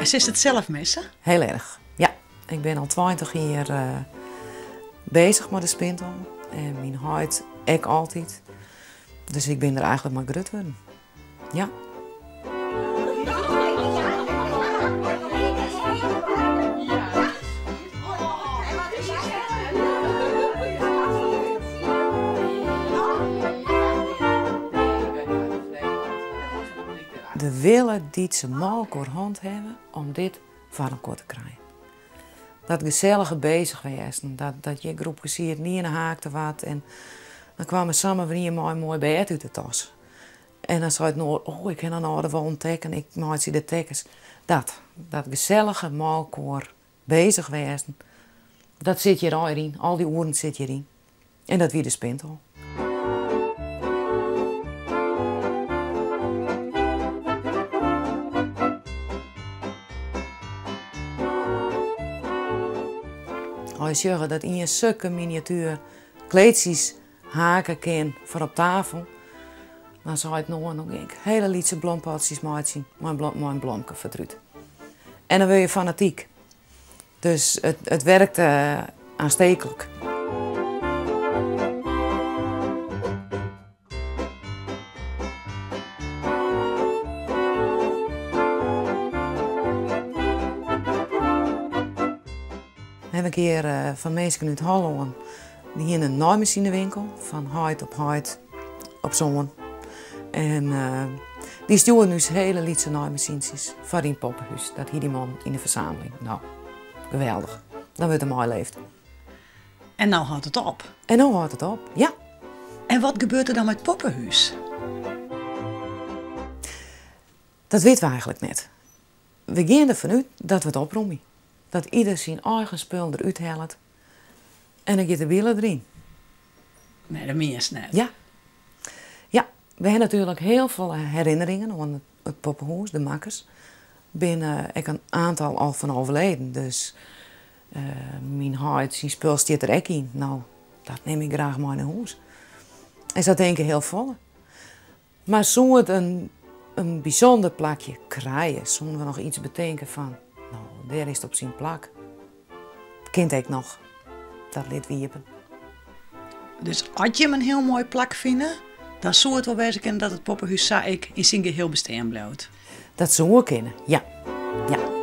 En ze is het zelf missen? Heel erg, ja. Ik ben al 20 jaar bezig met de spintel. En mijn huid ik altijd. Dus ik ben er eigenlijk maar grut worden. Ja. De willen die ze malkoor hand hebben om dit varmkoor te krijgen. Dat gezellige bezig wezen, dat je groepjes hier niet in de haakte wat en dan kwamen samen weer mooi bed uit de tas. En dan zei het nou, oh ik heb een oude wel ontdekken, ik maak ze de tekens. Dat gezellige malkoor bezig wezen, dat zit je erin, al die oren zit je erin. En dat wie de spintel. Als je zegt dat in je zulke miniatuur kleedjes haken kan voor op tafel, dan zou het nog hele lietse bloempotjes maken, mijn blomke verdruut. En dan wil je fanatiek. Dus het werkt aanstekelijk. We hebben een keer van mensen uit Holland die in een naaimacinewinkel van huid op zon. En die sturen nu hele lietse naaimachines voor die poppenhuis. Dat hier die man in de verzameling. Nou, geweldig. Dan wordt het mooi leeft. En nou houdt het op. En nou houdt het op, ja. En wat gebeurt er dan met het poppenhuis? Dat weten we eigenlijk net. We gaan ervan uit dat we het oproemen. Dat ieder zijn eigen spul eruit haalt. En dan gaat de wielen erin. Nee, dat meen je net. Ja. Ja, we hebben natuurlijk heel veel herinneringen aan het poppenhuis, de makkers. Binnen ik een aantal al van overleden. Dus mijn huid, zijn spul staat er ook in. Nou, dat neem ik graag mee naar huis. En dat denk ik heel vol. Maar zou het een bijzonder plakje krijgen, zonder we nog iets bedenken van, nou, daar is het op zijn plak. Kind ik nog dat lid wiepen. Dus als je hem een heel mooi plak vinden, dan zou het wel wezen kunnen dat het poppenhuis, zei ik, in zijn geheel bestaan blijft. Dat zou kunnen, ja. Ja.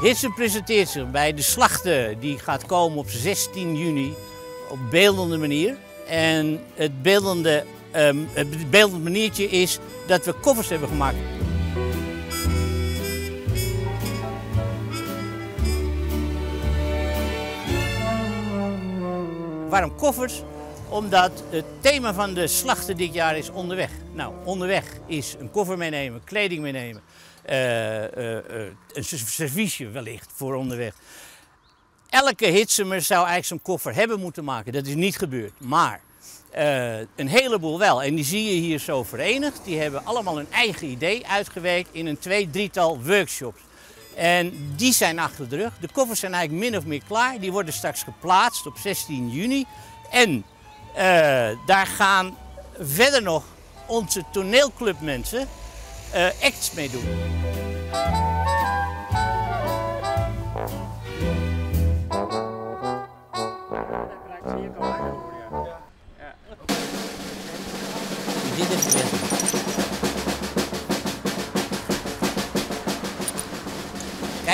Hitze presenteert zich bij de slachten die gaat komen op 16 juni op beeldende manier. En het beeldend maniertje is dat we koffers hebben gemaakt. Waarom koffers? Omdat het thema van de slachten dit jaar is onderweg. Nou, onderweg is een koffer meenemen, kleding meenemen. Een serviesje wellicht voor onderweg. Elke Hitsemer zou eigenlijk zo'n koffer hebben moeten maken. Dat is niet gebeurd. Maar een heleboel wel. En die zie je hier zo verenigd. Die hebben allemaal hun eigen idee uitgewerkt in een 2-3-tal workshops. En die zijn achter de rug. De koffers zijn eigenlijk min of meer klaar. Die worden straks geplaatst op 16 juni. En daar gaan verder nog onze toneelclubmensen acts mee doen. Dit is het.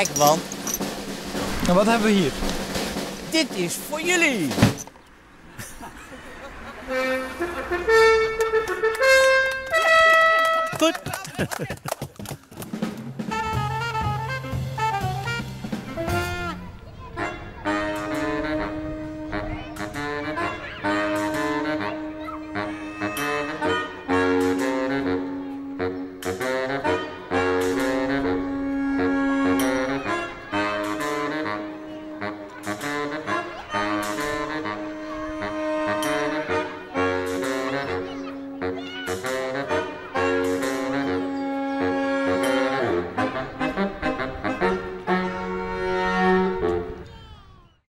Kijk, want En wat hebben we hier? dit is voor jullie. Goed.